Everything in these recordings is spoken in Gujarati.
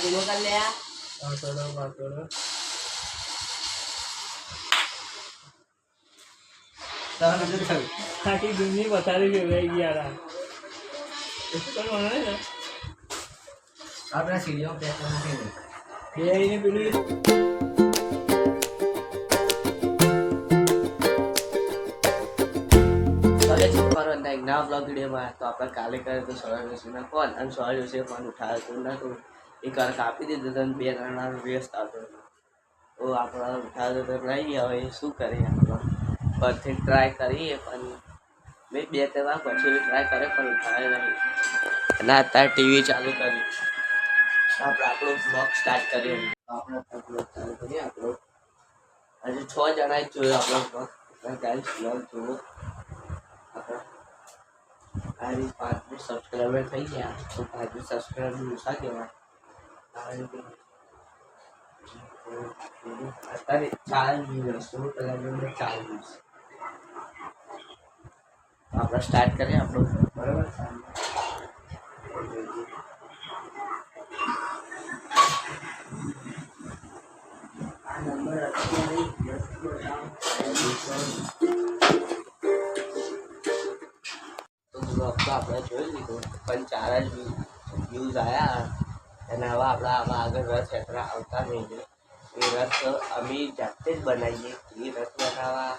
ધીમો કર લે આ પાતળો ખાટી દૂધની વધારે ફેવરાઈ ગયા આપણા સીડીઓ પેક નાખી ને પેલું ના બ્લોગ વિડીયોમાં તો આપણે કાલે કરે તો સોલ્યુશનના ફોન અને સોલ્યુશન ફોન ઉઠાવે તો નતું એ કર કાપી દીધું તો 2 ત્રણ વ્યસ્ત આવતો તો આપણે ઉઠાવે તો લઈ ગયા હવે શું કરીએ આપણે પરથી ટ્રાય કરીએ પણ મેં 2-3 વાર પછી ટ્રાય કરે પણ ઉઠાવે નહીં અને અત્યારે ટીવી ચાલુ કરી આપણે આપણો બ્લોગ સ્ટાર્ટ કરીએ આપણે બ્લોગ ચાલુ કરીએ આપણો હજુ 6 જણા જ જોયો આપણો બ્લોગ ગાઈસ બ્લોગ જોવો આપણે आज 5 सब्सक्राइबर થઈ ગયા તો 5 સબસ્ક્રાઇબર ઓછા કહેવાય અત્યારે 4 વ્યૂઝ તો પહેલા 4 વ્યૂઝ આપણે સ્ટાર્ટ કરીએ આપણો બરાબર આ નંબર અત્યારે આપણે જોઈ લીધું પણ 4 જ વ્યૂઝ આવ્યા અને હવે આપણે આમાં આગળ રથયાત્રા આવતા રહીએ એ રથ અમે જાતે જ બનાવીએ એ રથ બનાવવા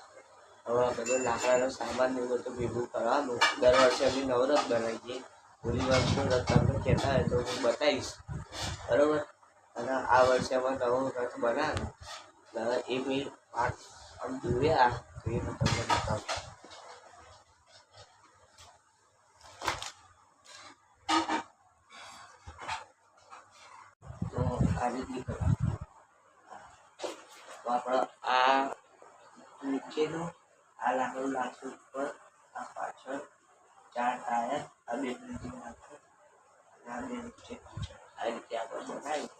હવે બધો લાકડાનો સામાન ને બધું ભેગું કરવાનું દર વર્ષે અમે નવો રથ બનાવીએ ઓલી વર્ષનો રથ તમને કહેતા હોય તો હું બતાવીશ બરાબર અને આ વર્ષે અમે નવો રથ બનાવ્યો એ મેં આમ જોયા તો એ હું તમને બતાવું આ રીતની કરવા તો આપણે આ નીચેનું આ લાકડું લાગશું ઉપર આ પાછળ 4 ટાયર આ 2 નીચે નાખો અને આ 2 નીચે પાછળ આ રીતે આપણે બનાવી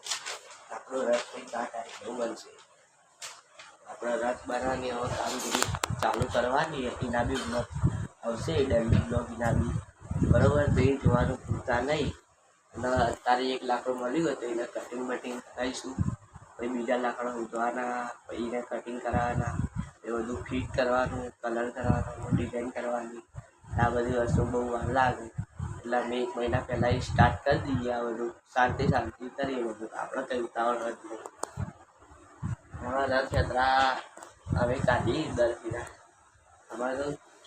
આપણો રથ કંઈ 4 ટાયર એવું બનશે આપણે રથ બનાવવાની હવે કામગીરી ચાલુ કરવાની એના બી બ્લોગ આવશે ડેલી બ્લોગ એના બી બરાબર તો એ જોવાનું ભૂલતા નહીં અને અત્યારે એક લાકડું મળ્યું હોય તો એને કટિંગ બટિંગ કરાવીશું પછી બીજા લાકડા ઉધવાના પછી એને કટિંગ કરાવવાના એ બધું ફિટ કરવાનું કલર કરવાનો ડિઝાઇન કરવાની આ બધી વસ્તુ બહુ વાર લાગે એટલે અમે 1 મહિના પહેલાં એ સ્ટાર્ટ કરી દઈએ આ બધું શાંતિ કરીએ બધું આપણે કંઈ ઉતાવળ નથી હવે રથયાત્રા હવે કાઢી દર ફીરા અમારે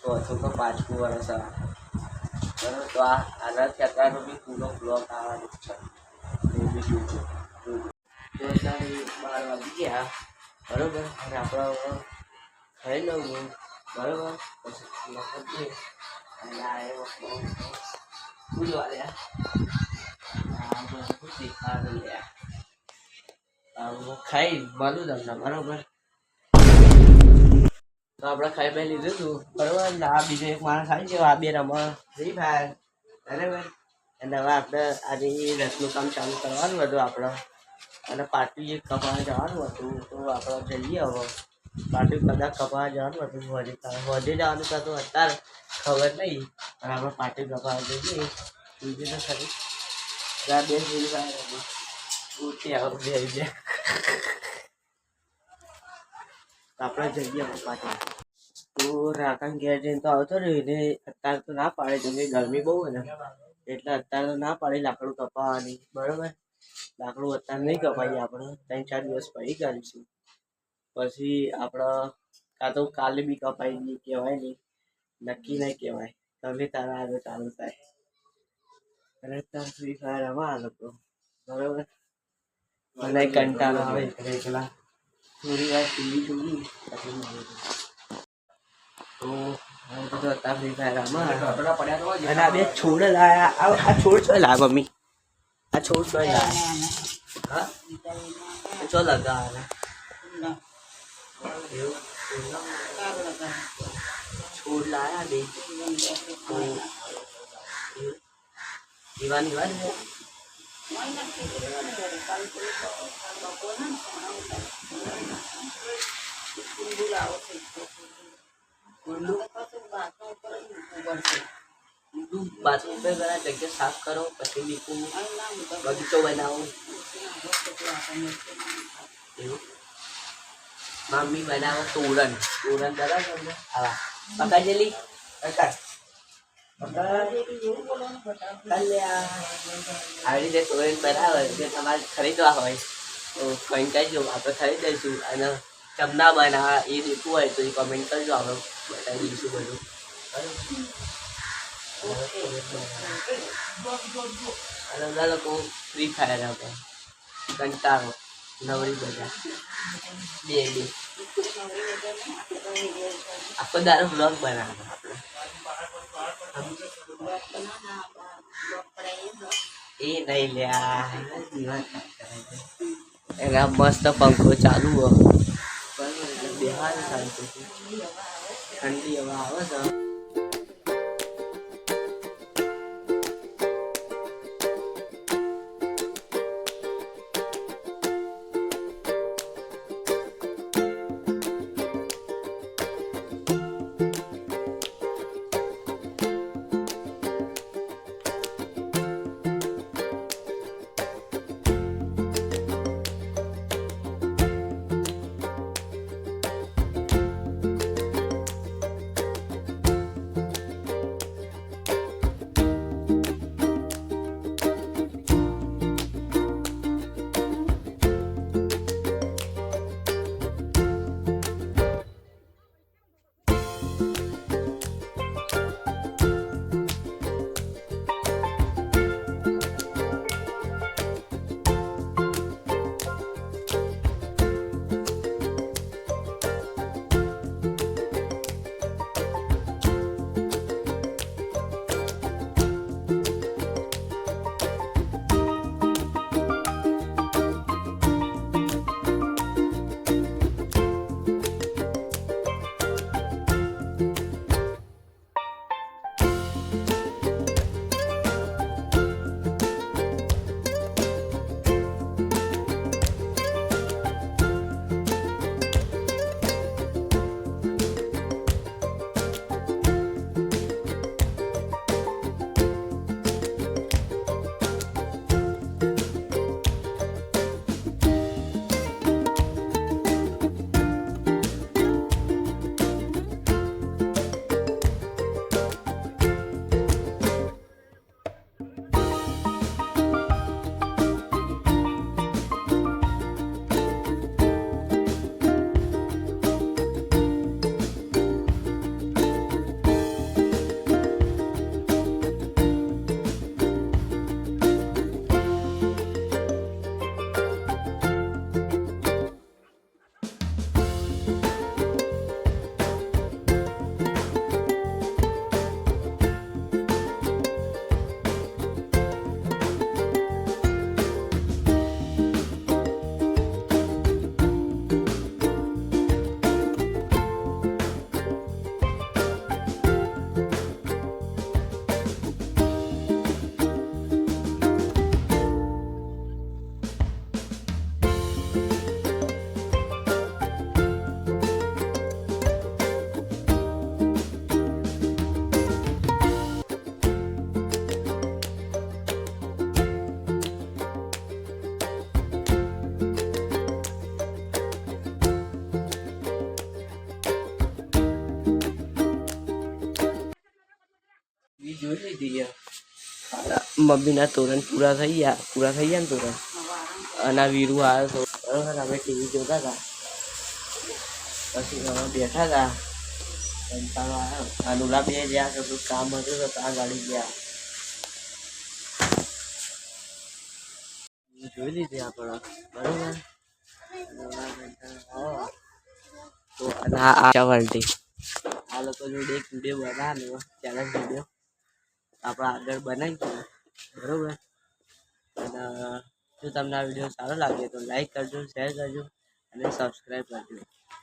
તો 4થું કે 5મું વર્ષ બરાબર તો આ રથયાત્રાનો બી પૂરો બ્લોગ આવવાનો છે એ બી જોજો તો અત્યારે 12 વાગી ગયા બરાબર અને આપણે ખાઈ લઉં બરાબર પછી લખીએ અને આ પૂજવા લ્યા શીખવા લ્યા ખાઈ મળું તમને બરાબર તો આપણે ખાઈ બે લીધું હતું બરાબર ને આ બીજો એક માણસ આવી ગયો આ 2 રમવા ફ્રી ફાયર બરાબર અને હવે આપણે આજે રથનું કામ ચાલુ કરવાનું હતું આપણે અને પાર્ટી એક કપાવા જવાનું હતું તો આપણે જઈએ હવે પાર્ટી કદાચ કપાવા જવાનું હતું વધે જવાનું હતું અત્યારે ખબર નહીં પણ આપણે પાર્ટી કપાવા જઈએ બીજું તો ખરી 2 ફ્રી ફાયર હતી ઉઠી આવો 2 આપણે જઈએ પાછળ તો રાકાન ઘેર જઈને તો આવતો રહ્યો એને અત્યારે તો ના પાડે કેમ કે ગરમી બહુ હોય ને એટલે અત્યારે તો ના પાડે લાકડું કપાવવાની બરાબર લાકડું અત્યારે નહીં કપાઈએ આપણે 3-4 દિવસ પછી કરીશું પછી આપણે કાં તો કાલે બી કપાઈ દઈએ કહેવાય નહીં નક્કી નહીં કહેવાય તમે તારા આગળ ચાલુ થાય અને અત્યારે ફ્રી ફાયર રમવા આ લોકો બરાબર મને કંટાળો આવે એકલા થોડી વાર ટીવી જોઈ તો અત્યારે ફ્રી ફાયર રમવા અને આ 2 છોડ લાયા આ છોડ છો લાયા મમ્મી આ છોડ છો લાયા હા ચો લગાવવાના છોડ લાયા 2 દીવાની વાત છે બાથરૂમ पे जरा जगह साफ करो પછી બીકું બગીચો બનાવો એવું મમ્મી બનાવે તોરણ બરાબર તમને હા પકાજેલી આવી રીતે તોરણ બનાવે જે તમારે ખરીદવા હોય તો કંઈ કહેજો આપણે ખરીદ દઈશું અને ચમના બનાવવા એ દેખવું હોય તો એ કમેન્ટ કરજો આપણે બતાવી દઈશું બધું અને બધા લોકો ફ્રી ફાયર આપણે કંટાળો નવરી બધા બે આખો દારો બ્લોગ બનાવે આપણે એ નહીં લ્યા એના મસ્ત પંખો ચાલુ હોય બરાબર એટલે બેહાર શાંતિથી ઠંડી હવા આવે છે જોઈ લીધી મમ્મીના તોરણ પૂરા થઈ ગયા ને તોરણ અને વીરુ આવ્યો હતો બરાબર અમે ટીવી જોતા હતા પછી અમે બેઠા હતા કંટાળો આવ્યો અનુલા બે જ્યાં કશું કામ હતું તો ત્યાં ગાડી ગયા જોઈ લીધી આપણે બરોબર તો અને આ વલ્ટી આ લોકો જોડે એક વિડીયો બનાવવાનો ચેલેન્જ વિડીયો આપણે આગળ બનાવીશું બરોબર અને જો તમને આ વિડીયો સારો લાગે તો લાઈક કરજો શેર કરજો અને સબસ્ક્રાઈબ કરજો